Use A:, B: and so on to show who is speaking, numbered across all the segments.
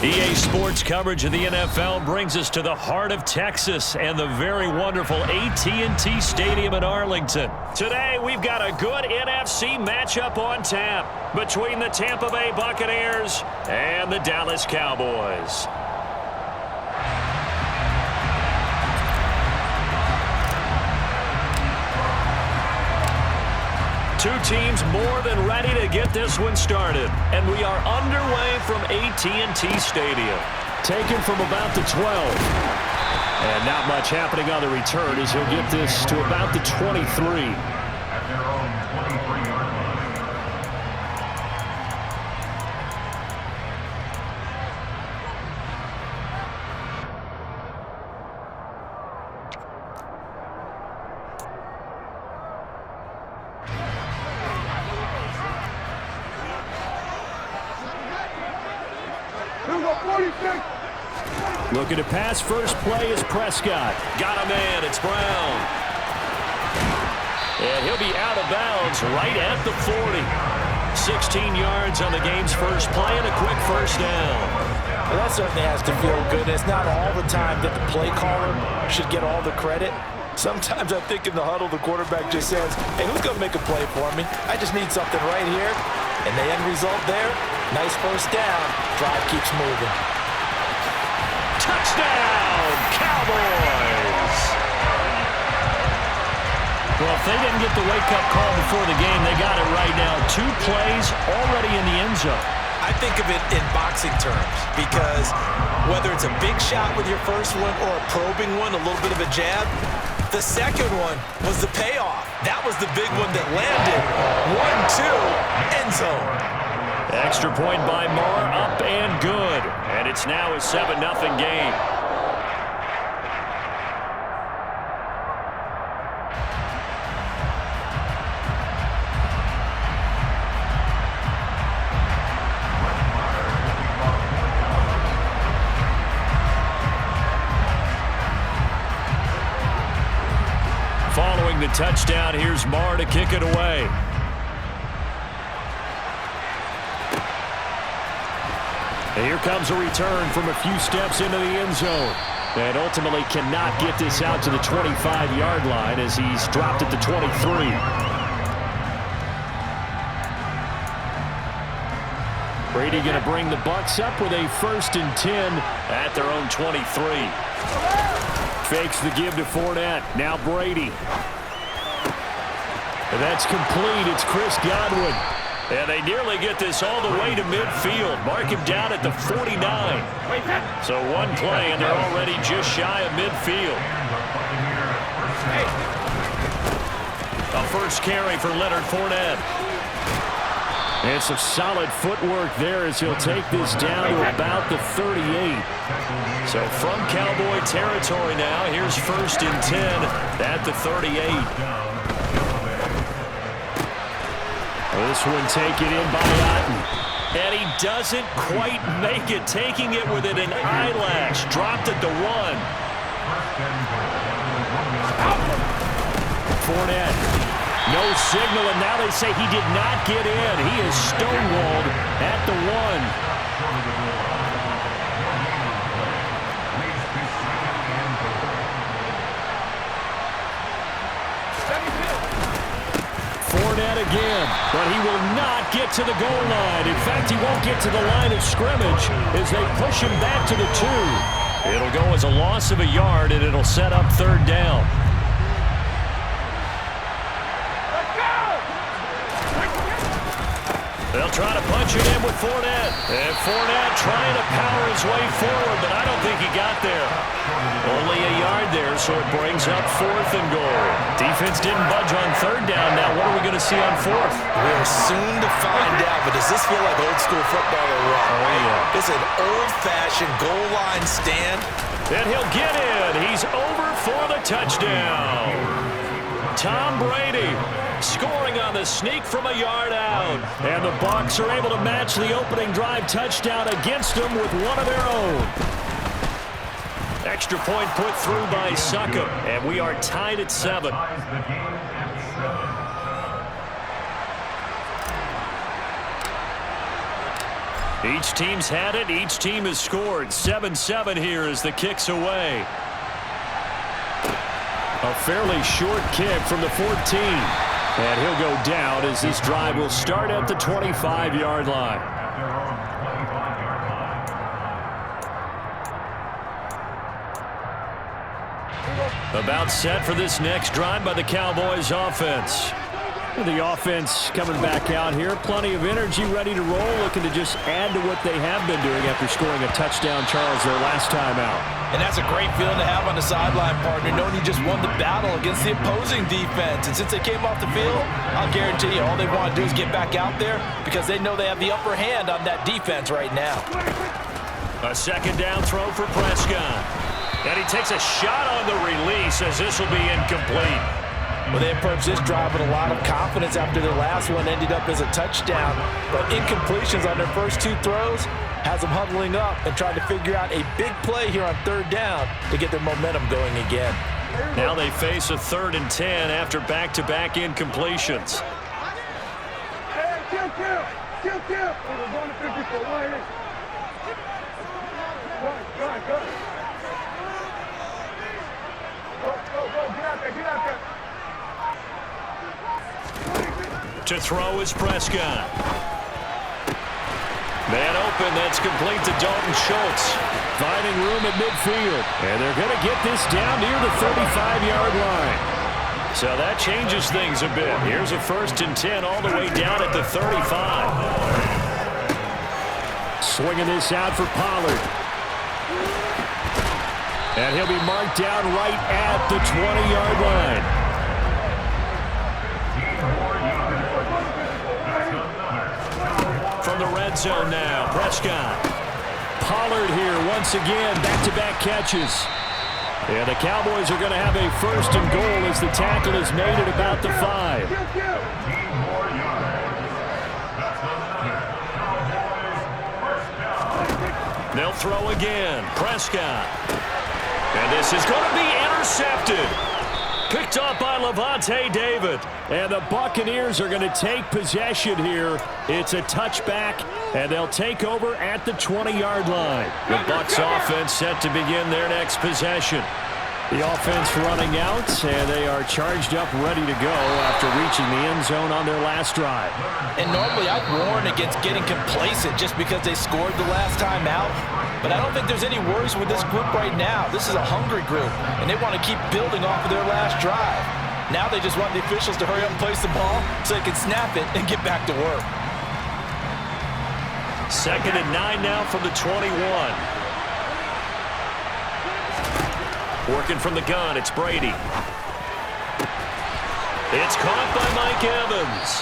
A: EA Sports coverage of the NFL brings us to the heart of Texas and the very wonderful AT&T Stadium in Arlington. Today, we've got a good NFC matchup on tap between the Tampa Bay Buccaneers and the Dallas Cowboys. Two teams more than ready to get this one started. And we are underway from AT&T Stadium. Taken from about the 12. And not much happening on the return as he'll get this to about the 23.
B: At their own 23-yard line.
A: Looking to pass. First play is Prescott. Got a man. It's Brown. And he'll be out of bounds right at the 40. 16 yards on the game's first play and a quick first down.
C: Well, that certainly has to feel good. It's not all the time that the play caller should get all the credit. Sometimes I think in the huddle, the quarterback just says, hey, who's going to make a play for me? I just need something right here. And the end result there, nice first down. Drive keeps moving.
A: Touchdown, Cowboys! Well, if they didn't get the wake-up call before the game, they got it right now. 2 plays already in the end zone.
C: I think of it in boxing terms because whether it's a big shot with your first one or a probing one, a little bit of a jab, the second one was the payoff. That was the big one that landed. 1-2, end zone.
A: Extra point by Moore, up and good. And it's now a 7-0 game. Following the touchdown, here's Moore to kick it away. And here comes a return from a few steps into the end zone. And ultimately cannot get this out to the 25-yard line as he's dropped at the 23. Brady going to bring the BUCS up with a 1st and 10 at their own 23. Fakes the give to Fournette. Now Brady. And that's complete. It's Chris Godwin. And they nearly get this all the way to midfield. Mark him down at the 49. So one play, and they're already just shy of midfield. A first carry for Leonard Fournette. And some solid footwork there as he'll take this down to about the 38. So from Cowboy territory now, here's 1st and 10 at the 38. This one taken in by Otten. And he doesn't quite make it, taking it within an eyelash. Dropped at the 1. Fournette. No signal, and now they say he did not get in. He is stonewalled at the 1. Fournette again, but he will not get to the goal line. In fact, he won't get to the line of scrimmage as they push him back to the 2. It'll go as a loss of a yard, and it'll set up 3rd down. They'll try to punch it in with Fournette. And Fournette trying to power his way forward, but I don't think he got there. Only a yard there, so it brings up 4th and goal. Defense didn't budge on 3rd down. Now what are we going to see on 4th?
C: We're soon to find out, but does this feel like old school football or what?
A: Oh, yeah.
C: It's an old-fashioned goal line stand.
A: And he'll get in. He's over for the touchdown. Tom Brady scoring on the sneak from a yard out. And the Bucs are able to match the opening drive touchdown against them with one of their own. Extra point put through by Succop, and we are tied at 7. Each team's had it. Each team has scored. 7-7 here as the kick's away. A fairly short kick from the 14. And he'll go down as this drive will start at the 25-yard line. About set for this next drive by the Cowboys offense. The offense coming back out here. Plenty of energy, ready to roll, looking to just add to what they have been doing after scoring a touchdown, Charles, their last time out.
C: And that's a great feeling to have on the sideline, partner, knowing you just won the battle against the opposing defense. And since they came off the field, I'll guarantee you all they want to do is get back out there because they know they have the upper hand on that defense right now.
A: A second down throw for Prescott. And he takes a shot on the release as this will be incomplete.
C: Well, they approached this drive with a lot of confidence after their last one ended up as a touchdown. But incompletions on their first two throws has them huddling up and trying to figure out a big play here on third down to get their momentum going again.
A: Now they face a 3rd and 10 after back-to-back incompletions.
D: Kill. We're going to 54. Go. Get out there.
A: To throw is Prescott. Man open, that's complete to Dalton Schultz. Finding room at midfield. And they're going to get this down near the 35-yard line. So that changes things a bit. Here's a 1st and 10 all the way down at the 35. Swinging this out for Pollard. And he'll be marked down right at the 20-yard line. From the red zone now, Prescott. Pollard here once again, back-to-back catches. And the Cowboys are going to have a 1st and goal as the tackle is made at about the 5. They'll throw again. Prescott. And this is going to be intercepted. Picked up by Levante David. And the Buccaneers are going to take possession here. It's a touchback, and they'll take over at the 20-yard line. The Bucs offense set to begin their next possession. The offense running out, and they are charged up, ready to go after reaching the end zone on their last drive.
C: And normally I'd warn against getting complacent just because they scored the last time out. But I don't think there's any worries with this group right now. This is a hungry group, and they want to keep building off of their last drive. Now they just want the officials to hurry up and place the ball so they can snap it and get back to work.
A: 2nd and 9 now from the 21. Working from the gun, it's Brady. It's caught by Mike Evans.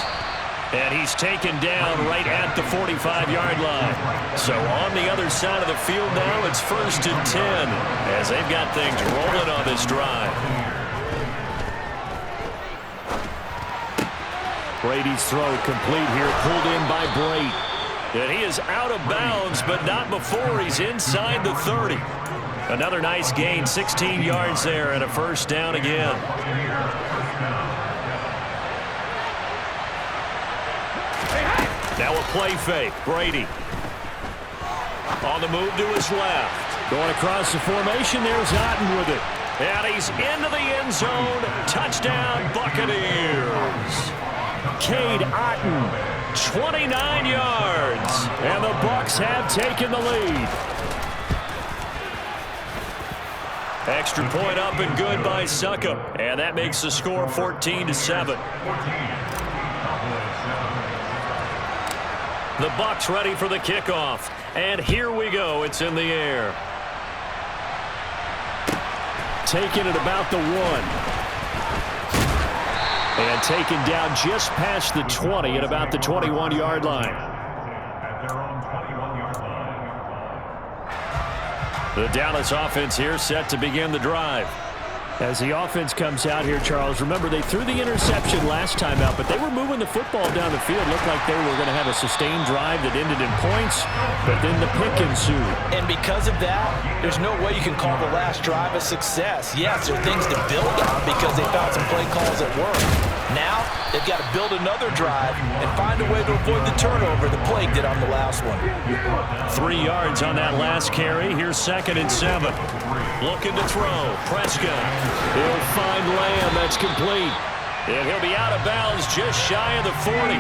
A: And he's taken down right at the 45-yard line. So on the other side of the field now, it's 1st and 10 as they've got things rolling on this drive. Brady's throw complete here, pulled in by Brady. And he is out of bounds, but not before he's inside the 30. Another nice gain, 16 yards there, and a 1st down again. Now a play fake. Brady on the move to his left. Going across the formation, there's Otten with it. And he's into the end zone. Touchdown, Buccaneers. Cade Otten, 29 yards. And the Bucs have taken the lead. Extra point up and good by Succop. And that makes the score 14-7. The Bucs ready for the kickoff. And here we go. It's in the air. Taken at about the 1. And taken down just past the 20 at about the 21-yard line. The Dallas offense here set to begin the drive. As the offense comes out here, Charles, remember they threw the interception last time out, but they were moving the football down the field. Looked like they were going to have a sustained drive that ended in points, but then the pick ensued.
C: And because of that, there's no way you can call the last drive a success. Yes, there are things to build on because they found some play calls that work. Now they've got to build another drive and find a way to avoid the turnover the Plague did on the last one.
A: 3 yards on that last carry. Here's 2nd and 7. Looking to throw. Prescott. He'll find Lamb. That's complete. And he'll be out of bounds just shy of the 40.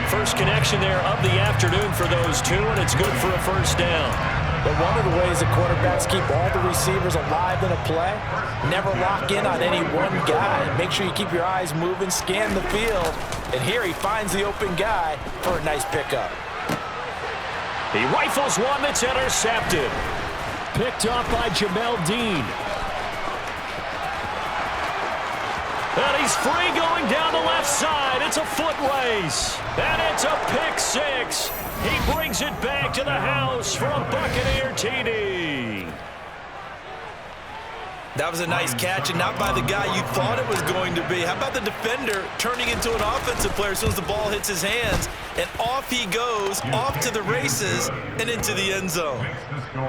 A: First connection there of the afternoon for those two, and it's good for a first down.
C: But one of the ways the quarterbacks keep all the receivers alive in a play, never lock in on any one guy. Make sure you keep your eyes moving, scan the field. And here he finds the open guy for a nice pickup.
A: He rifles one that's intercepted. Picked off by Jamel Dean. And he's free going down the left side. It's a foot race. And it's a pick six. He brings it back to the house for a Buccaneer TD.
C: That was a nice catch, and not by the guy you thought it was going to be. How about the defender turning into an offensive player as soon as the ball hits his hands, and off he goes, off to the races, and into the end zone.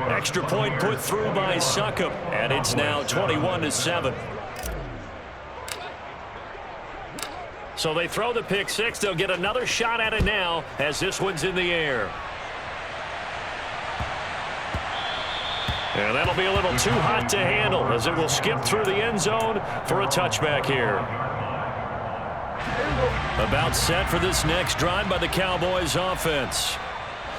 A: Extra point put through by Succop, and it's now 21-7. So they throw the pick six. They'll get another shot at it now as this one's in the air. And that'll be a little too hot to handle as it will skip through the end zone for a touchback here. About set for this next drive by the Cowboys offense.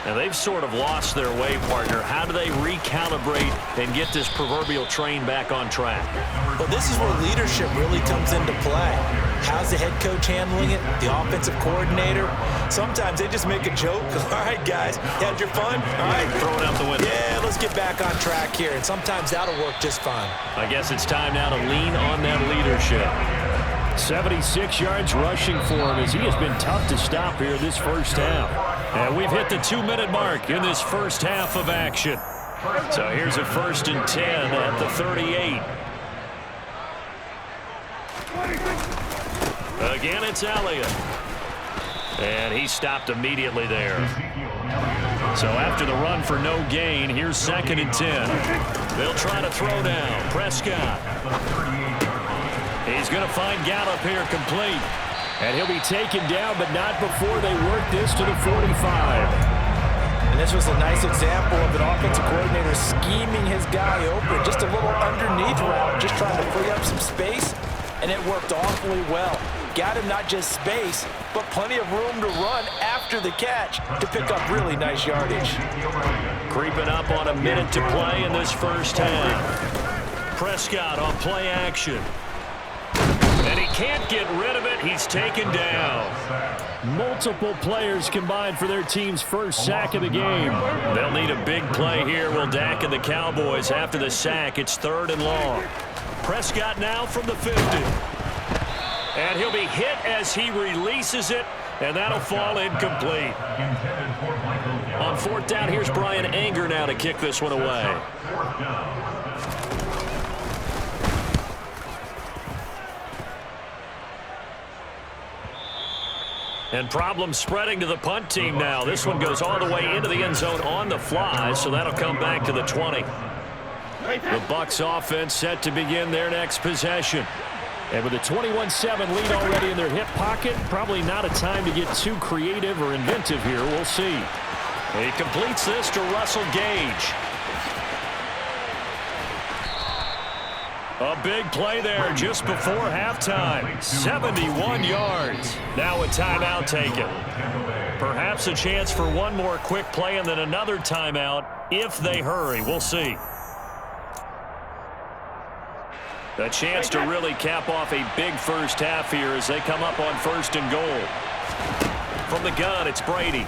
A: And they've sort of lost their way, partner. How do they recalibrate and get this proverbial train back on track?
C: Well, this is where leadership really comes into play. How's the head coach handling it? The offensive coordinator? Sometimes they just make a joke. All right, guys, you had your fun? All right.
A: Throw it out the window.
C: Yeah, let's get back on track here. And sometimes that'll work just fine.
A: I guess it's time now to lean on that leadership. 76 yards rushing for him as he has been tough to stop here this first half. And we've hit the 2-minute mark in this first half of action. So here's a 1st and 10 at the 38. Again, it's Elliott. And he stopped immediately there. So after the run for no gain, here's 2nd and 10. They'll try to throw now. Prescott. He's going to find Gallup here complete. And he'll be taken down, but not before they work this to the 45.
C: And this was a nice example of an offensive coordinator scheming his guy open. Just a little underneath route, just trying to free up some space, and it worked awfully well. Got him not just space, but plenty of room to run after the catch to pick up really nice yardage.
A: Creeping up on a minute to play in this first half. Prescott on play action. And he can't get rid of it. He's taken down. Multiple players combined for their team's first sack of the game. They'll need a big play here, will Dak and the Cowboys. After the sack, it's 3rd and long. Prescott now from the 50. And he'll be hit as he releases it, and that'll fall incomplete. On 4th down, here's Brian Anger now to kick this one away. And problems spreading to the punt team now. This one goes all the way into the end zone on the fly, so that'll come back to the 20. The Bucs offense set to begin their next possession. And with a 21-7 lead already in their hip pocket, probably not a time to get too creative or inventive here. We'll see. He completes this to Russell Gage. A big play there just before halftime. 71 yards. Now a timeout taken. Perhaps a chance for one more quick play and then another timeout if they hurry. We'll see. A chance to really cap off a big first half here as they come up on 1st and goal. From the gun, it's Brady.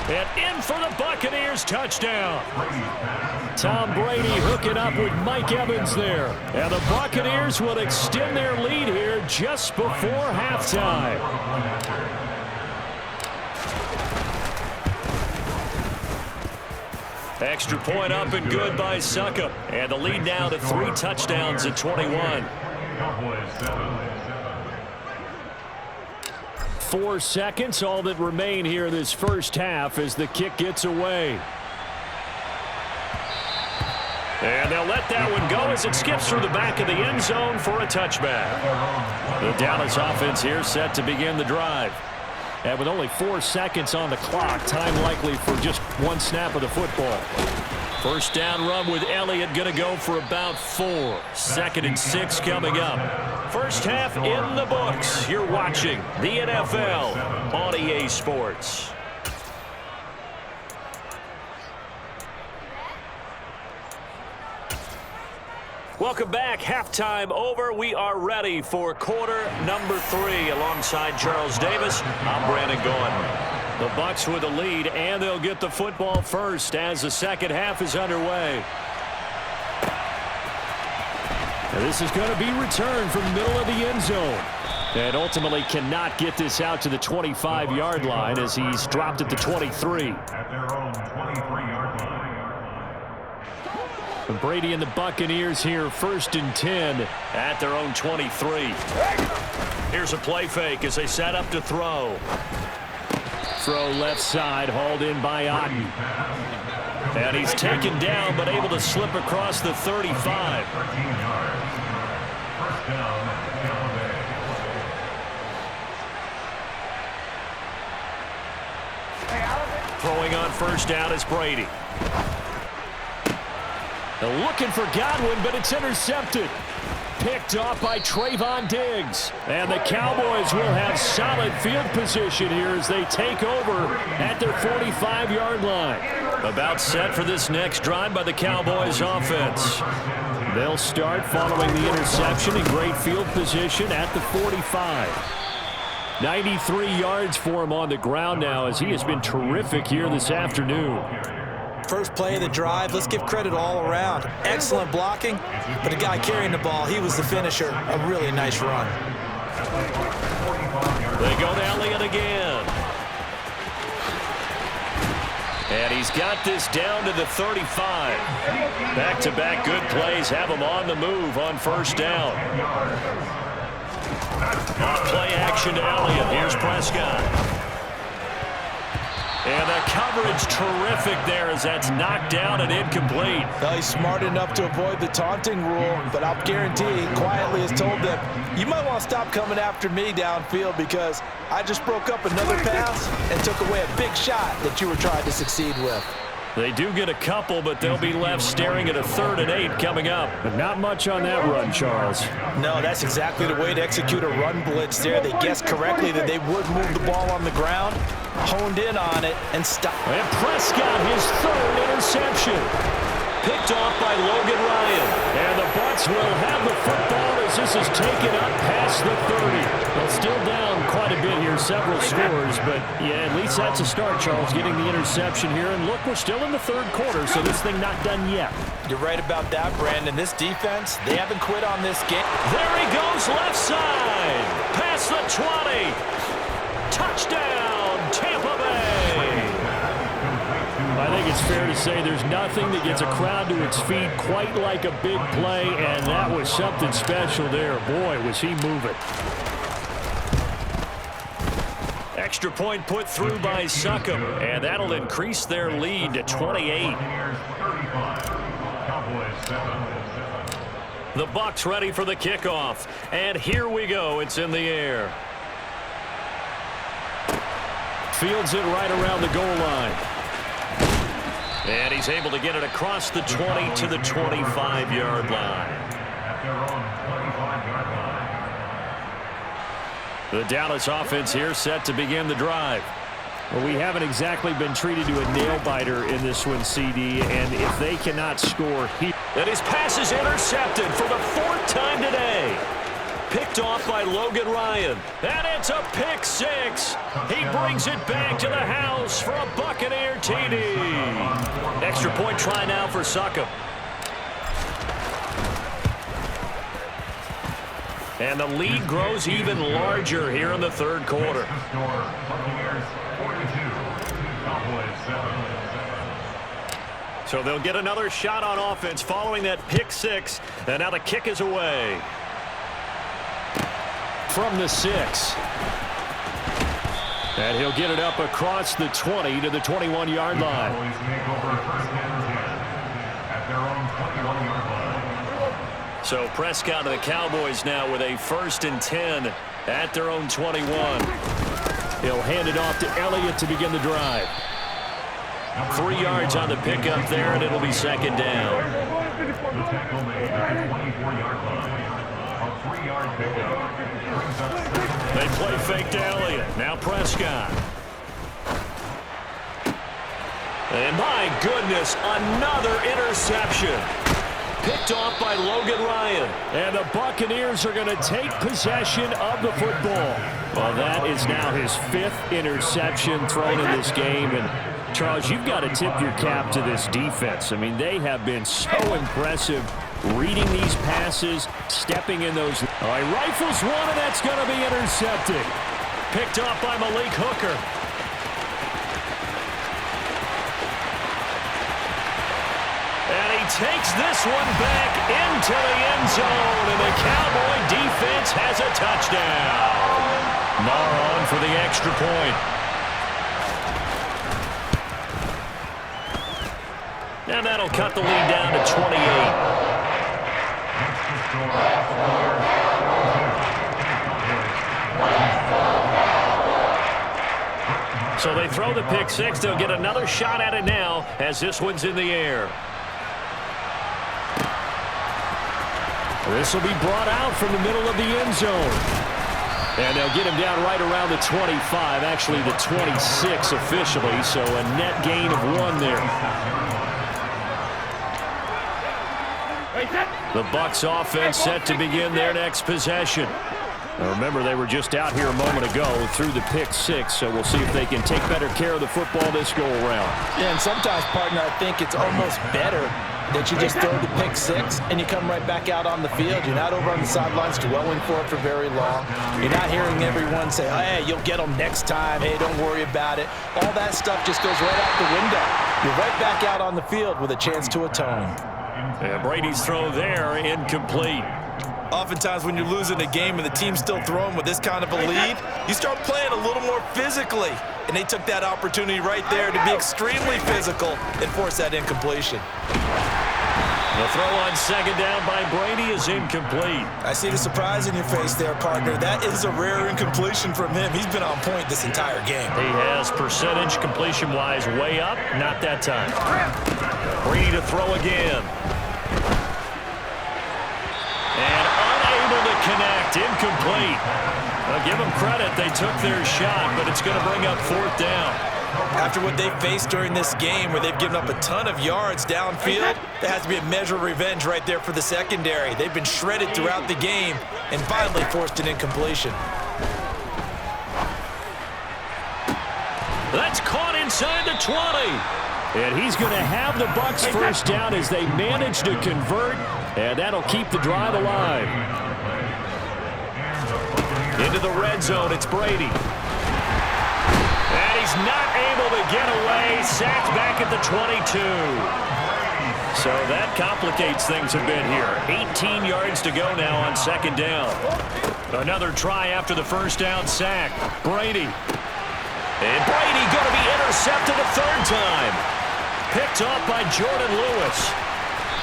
A: And in for the Buccaneers, touchdown. Tom Brady hooking up with Mike Evans there. And the Buccaneers will extend their lead here just before halftime. Extra point up and good by Succop. And the lead now to 3 touchdowns at 21. 4 seconds, all that remain here in this first half as the kick gets away. And they'll let that one go as it skips through the back of the end zone for a touchback. The Dallas offense here set to begin the drive. And with only 4 seconds on the clock, time likely for just one snap of the football. First down run with Elliott going to go for about 4. 2nd and 6 coming up. First half in the books. You're watching the NFL on EA Sports. Welcome back. Halftime over. We are ready for quarter number 3. Alongside Charles Davis, I'm Brandon Gaudin. The BUCS with the lead, and they'll get the football first as the second half is underway. And this is going to be returned from the middle of the end zone. And ultimately cannot get this out to the 25-yard line as he's dropped at the 23.
B: At their own 23-yard line.
A: Brady and the Buccaneers here, 1st and 10 at their own 23. Here's a play fake as they set up to throw. Throw left side, hauled in by Otten. And he's taken down, but able to slip across the 35.
B: 13 yards. First down, Tampa Bay.
A: Throwing on first down is Brady. They're looking for Godwin, but it's intercepted. Picked off by Trayvon Diggs. And the Cowboys will have solid field position here as they take over at their 45-yard line. About set for this next drive by the Cowboys offense. They'll start following the interception in great field position at the 45. 93 yards for him on the ground now as he has been terrific here this afternoon.
C: First play of the drive, let's give credit all around. Excellent blocking, but the guy carrying the ball, he was the finisher. A really nice run.
A: They go to Elliott again. And he's got this down to the 35. Back-to-back good plays have him on the move on first down. Off play action to Elliott. Here's Prescott. And the coverage terrific there as that's knocked down and incomplete.
C: Well, he's smart enough to avoid the taunting rule, but I'll guarantee he quietly has told them, you might want to stop coming after me downfield because I just broke up another pass and took away a big shot that you were trying to succeed with.
A: They do get a couple, but they'll be left staring at a 3rd and 8 coming up. But not much on that run, Charles.
C: No, that's exactly the way to execute a run blitz there. They guessed correctly that they would move the ball on the ground, honed in on it, and stopped.
A: And Prescott, his 3rd interception. Picked off by Logan Ryan. And the BUCS will have the football as this is taken up past the 30. Well, still down quite a bit here, several scores, but yeah, at least that's a start, Charles, getting the interception here. And look, we're still in the 3rd quarter, so this thing not done yet.
C: You're right about that, Brandon. This defense, they haven't quit on this game.
A: There he goes left side. Past the 20. Touchdown, Tampa Bay. I think it's fair to say there's nothing that gets a crowd to its feet quite like a big play, and that was something special there. Boy, was he moving. Extra point put through by Succop, and that'll increase their lead to 28. The BUCS ready for the kickoff, and here we go. It's in the air. Fields it right around the goal line. And he's able to get it across the 20 to the 25-yard line. The Dallas offense here set to begin the drive. Well, we haven't exactly been treated to a nail-biter in this one, CD, and if they cannot score here. And his pass is intercepted for the 4th time today. Picked off by Logan Ryan. And it's a pick 6. He brings it back to the house for a Buccaneer TD. Extra point try now for Succop. And the lead grows even larger here in the 3rd quarter. So they'll get another shot on offense following that pick 6. And now the kick is away. From the 6. And he'll get it up across the 20 to the 21-yard line.
B: their own 21-yard line.
A: So Prescott and the Cowboys now with a 1st and 10 at their own 21. He'll hand it off to Elliott to begin the drive. 3 yards on the pickup there, and it'll be 2nd down.
B: The tackle made at the 24-yard line. A 3-yard pickup brings up 2nd.
A: They play fake to Elliott. Now Prescott. And my goodness, another interception. Picked off by Logan Ryan. And the Buccaneers are going to take possession of the football. Well, that is now his 5th interception thrown in this game. And Charles, you've got to tip your cap to this defense. I mean, they have been so impressive reading these passes, stepping in those. All right, rifles one, and that's going to be intercepted. Picked off by Malik Hooker. And he takes this one back into the end zone, and the Cowboy defense has a touchdown. Marr on for the extra point. And that'll cut the lead down to 28. So they throw the pick six. They'll get another shot at it now as this one's in the air. This will be brought out from the middle of the end zone. And they'll get him down right around the 25, actually the 26 officially, so a net gain of 1 there. The BUCS offense set to begin their next possession. Now remember, they were just out here a moment ago through the pick six, so we'll see if they can take better care of the football this go around.
C: Yeah, and sometimes, partner, I think it's almost better that you just throw the pick six and you come right back out on the field. You're not over on the sidelines dwelling for it for very long. You're not hearing everyone say, hey, you'll get them next time. Hey, don't worry about it. All that stuff just goes right out the window. You're right back out on the field with a chance to atone.
A: And Brady's throw there, incomplete.
C: Oftentimes when you're losing a game and the team's still throwing with this kind of a lead, you start playing a little more physically. And they took that opportunity right there to be extremely physical and force that incompletion.
A: The throw on 2nd down by Brady is incomplete.
C: I see the surprise in your face there, partner. That is a rare incompletion from him. He's been on point this entire game.
A: He has percentage completion-wise way up. Not that time. Brady to throw again. And unable to connect. Incomplete. I'll give them credit. They took their shot, but it's going to bring up 4th down.
C: After what they faced during this game where they've given up a ton of yards downfield, there has to be a measure of revenge right there for the secondary. They've been shredded throughout the game and finally forced an incompletion.
A: That's caught inside the 20. And he's going to have the BUCS 1st down as they manage to convert, and that'll keep the drive alive. Into the red zone, it's Brady. And he's not able to get away. Sacked back at the 22. So that complicates things a bit here. 18 yards to go now on 2nd down. Another try after the 1st down sack. Brady. And Brady going to be intercepted a 3rd time. Picked off by Jordan Lewis.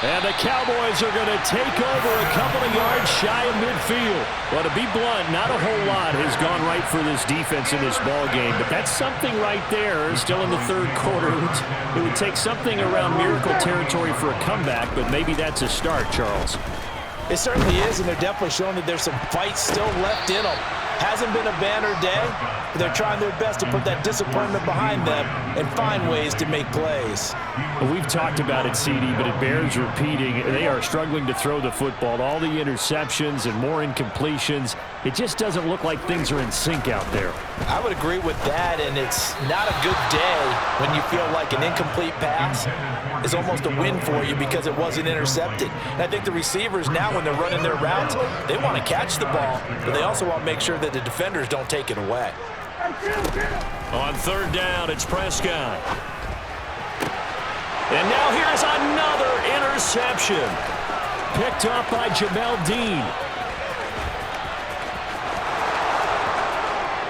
A: And the Cowboys are going to take over a couple of yards shy of midfield. Well, to be blunt, not a whole lot has gone right for this defense in this ball game, but that's something right there. Still in the 3rd quarter. It would take something around miracle territory for a comeback, but maybe that's a start, Charles.
C: It certainly is, and they're definitely showing that there's some fight still left in them. Hasn't been a banner day, but they're trying their best to put that disappointment behind them and find ways to make plays.
A: We've talked about it, CD, but it bears repeating. They are struggling to throw the football. All the interceptions and more incompletions. It just doesn't look like things are in sync out there.
C: I would agree with that, and it's not a good day when you feel like an incomplete pass is almost a win for you because it wasn't intercepted. And I think the receivers now, when they're running their routes, they want to catch the ball, but they also want to make sure that the defenders don't take it away.
A: On 3rd down, it's Prescott. And now here's another interception. Picked up by Jamel Dean.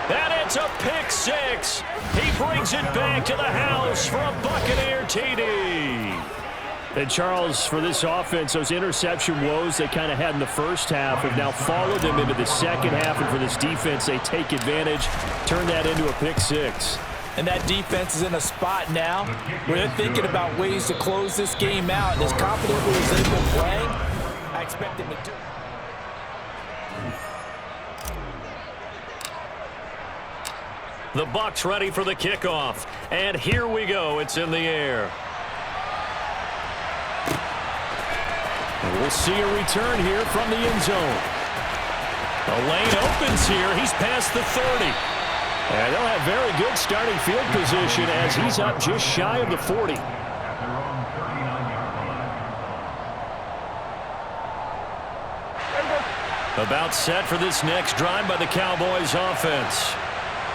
A: And it's a pick six. He brings it back to the house for a Buccaneer TD. And Charles, for this offense, those interception woes they kind of had in the first half have now followed them into the second half. And for this defense, they take advantage, turn that into a pick six.
C: And that defense is in a spot now where they're thinking about ways to close this game out. And as confidently as they've been playing, I expect them to do it.
A: The BUCS ready for the kickoff. And here we go. It's in the air. And we'll see a return here from the end zone. The lane opens here. He's past the 30. And they'll have very good starting field position as he's up just shy of the 40. About set for this next drive by the Cowboys offense.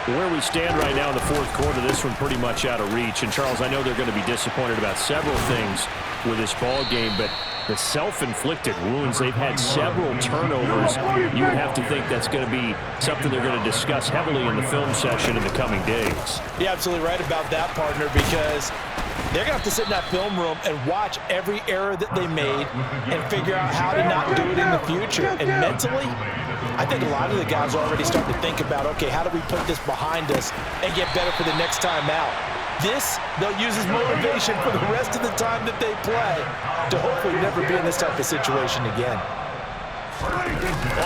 A: Where we stand right now in the fourth quarter, this one pretty much out of reach. And, Charles, I know they're going to be disappointed about several things with this ball game, but the self-inflicted wounds, they've had several turnovers. You would have to think that's going to be something they're going to discuss heavily in the film session in the coming days.
C: You're absolutely right about that, partner, because they're going to have to sit in that film room and watch every error that they made and figure out how to not do it in the future. And mentally, I think a lot of the guys are already starting to think about, okay, how do we put this behind us and get better for the next time out? This, they'll use as motivation for the rest of the time that they play to hopefully never be in this type of situation again.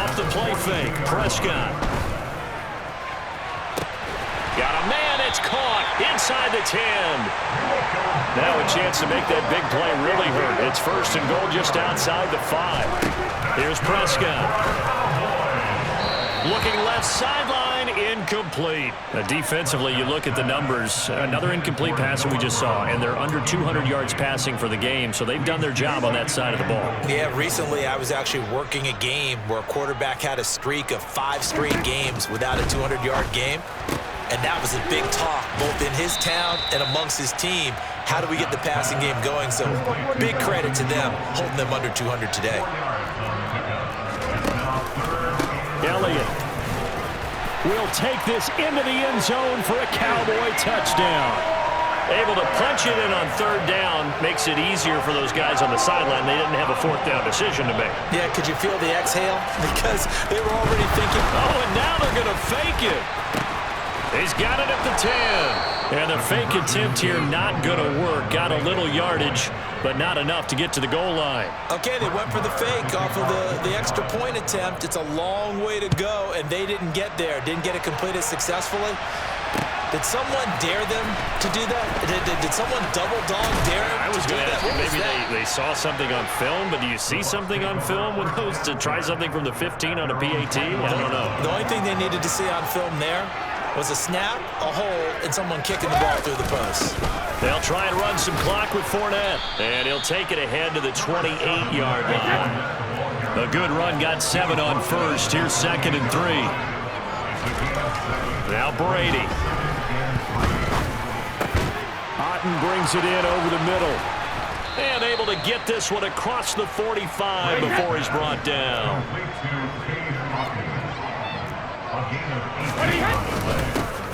A: Off the play fake, Prescott. Got a man, it's caught inside the 10. Now a chance to make that big play really hurt. It's first and goal just outside the 5. Here's Prescott. Looking left sideline, incomplete. Defensively, you look at the numbers. Another incomplete pass that we just saw, and they're under 200 yards passing for the game, so they've done their job on that side of the ball.
C: Yeah, recently I was actually working a game where a quarterback had a streak of 5 straight games without a 200-yard game, and that was a big talk both in his town and amongst his team. How do we get the passing game going? So big credit to them holding them under 200 today.
A: Elliott will take this into the end zone for a Cowboy touchdown. Able to punch it in on third down makes it easier for those guys on the sideline. They didn't have a fourth down decision to make.
C: Yeah, could you feel the exhale? Because they were already thinking,
A: oh, and now they're going to fake it. He's got it at the 10. And the fake attempt here not going to work. Got a little yardage, but not enough to get to the goal line.
C: Okay, they went for the fake off of the extra point attempt. It's a long way to go, and they didn't get there. Didn't get it completed successfully. Did someone dare them to do that? Did someone double dog dare them?
A: I was going to ask you, maybe they saw something on film, but do you see something on film with those to try something from the 15 on a PAT? I don't know.
C: The only thing they needed to see on film there was a snap, a hole, and someone kicking the ball through the post.
A: They'll try and run some clock with Fournette, and he'll take it ahead to the 28-yard line. A good run, got 7 on first. Here's 2nd and 3. Now Brady. Otten brings it in over the middle. And able to get this one across the 45 before he's brought down.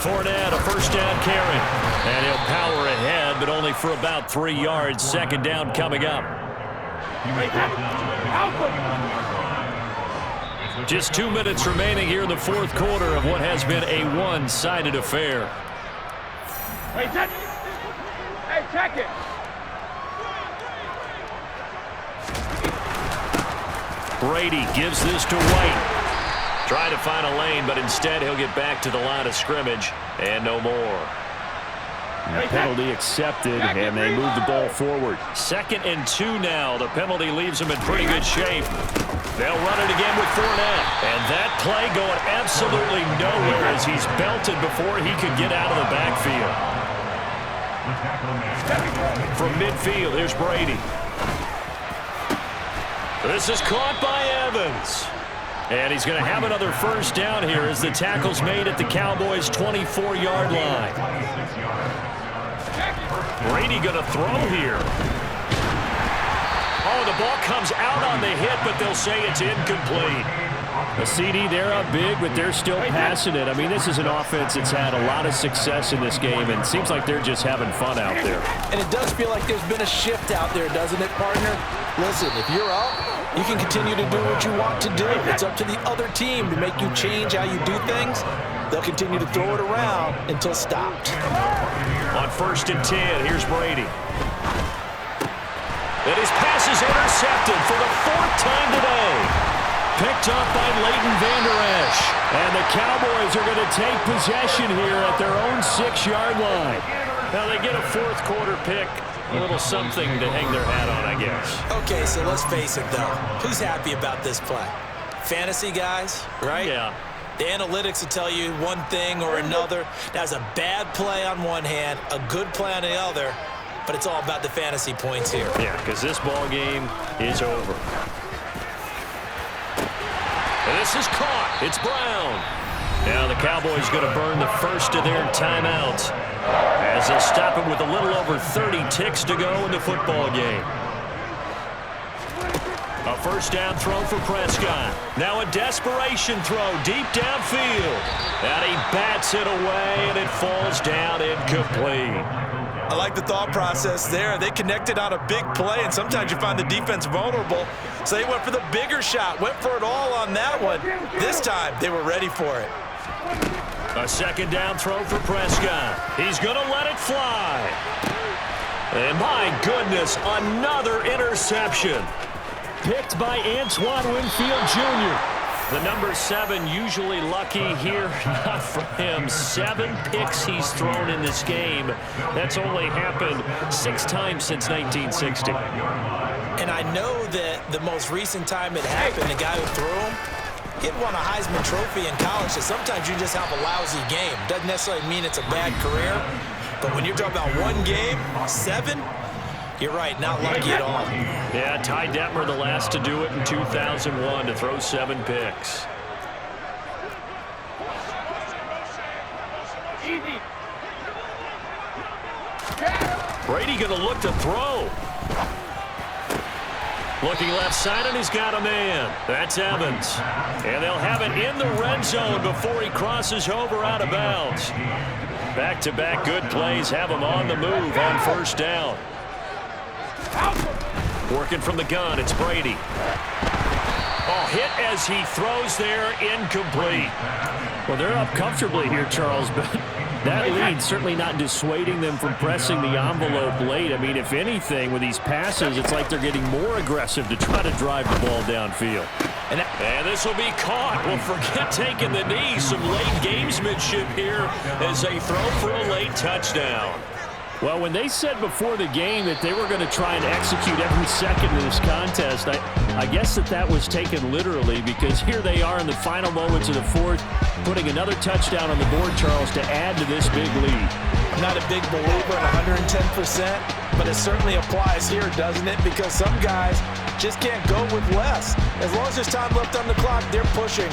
A: Fournette, a first down carry. And he'll power ahead, but only for about 3 yards. 2nd down coming up. Just 2 minutes remaining here in the fourth quarter of what has been a one-sided affair.
D: Hey, check it.
A: Brady gives this to White. Trying to find a lane, but instead he'll get back to the line of scrimmage, and no more. The penalty accepted, and they move the ball forward. 2nd and 2 now. The penalty leaves them in pretty good shape. They'll run it again with Fournette. And that play going absolutely nowhere as he's belted before he could get out of the backfield. From midfield, here's Brady. This is caught by Evans. And he's going to have another first down here as the tackle's made at the Cowboys' 24-yard line. Brady going to throw here. Oh, the ball comes out on the hit, but they'll say it's incomplete. The CD, they're up big, but they're still passing it. I mean, this is an offense that's had a lot of success in this game, and it seems like they're just having fun out there.
C: And it does feel like there's been a shift out there, doesn't it, partner? Listen, if you're up, you can continue to do what you want to do. It's up to the other team to make you change how you do things. They'll continue to throw it around until stopped.
A: On 1st and 10, here's Brady. And his pass is intercepted for the 4th time today. Picked up by Leighton Vander Esch. And the Cowboys are going to take possession here at their own 6-yard line. Now they get a 4th quarter pick. A little something to hang their hat on, I guess.
C: Okay, so let's face it, though. Who's happy about this play? Fantasy guys, right?
A: Yeah.
C: The analytics will tell you one thing or another. That's a bad play on one hand, a good play on the other, but it's all about the fantasy points here.
A: Yeah, because this ball game is over. And this is caught. It's Brown. Now the Cowboys going to burn the first of their timeouts as they'll stop it with a little over 30 ticks to go in the football game. A 1st down throw for Prescott. Now a desperation throw deep downfield. And he bats it away, and it falls down incomplete.
C: I like the thought process there. They connected on a big play, and sometimes you find the defense vulnerable. So they went for the bigger shot, went for it all on that one. This time, they were ready for it.
A: A 2nd down throw for Prescott. He's going to let it fly. And my goodness, another interception. Picked by Antoine Winfield Jr. The number 7 usually lucky here. Not for him. 7 picks he's thrown in this game. That's only happened 6 times since 1960.
C: And I know that the most recent time it happened, the guy who threw him, he had won a Heisman Trophy in college, so sometimes you just have a lousy game. Doesn't necessarily mean it's a bad career, but when you're talking about one game, 7, you're right, not lucky at all.
A: Yeah, Ty Detmer the last to do it in 2001 to throw 7 picks. Brady going to look to throw. Looking left side, and he's got a man. That's Evans. And they'll have it in the red zone before he crosses over out of bounds. Back-to-back good plays have him on the move on 1st down. Working from the gun, it's Brady. Oh, hit as he throws there, incomplete. Well, they're up comfortably here, Charles, but that lead certainly not dissuading them from pressing the envelope late. I mean, if anything, with these passes, it's like they're getting more aggressive to try to drive the ball downfield. And this will be caught. Well, forget taking the knee. Some late gamesmanship here as they throw for a late touchdown. Well, when they said before the game that they were going to try and execute every second of this contest, I guess that was taken literally, because here they are in the final moments of the 4th, putting another touchdown on the board, Charles, to add to this big lead.
C: I'm not a big believer in 110%, but it certainly applies here, doesn't it? Because some guys just can't go with less. As long as there's time left on the clock, they're pushing.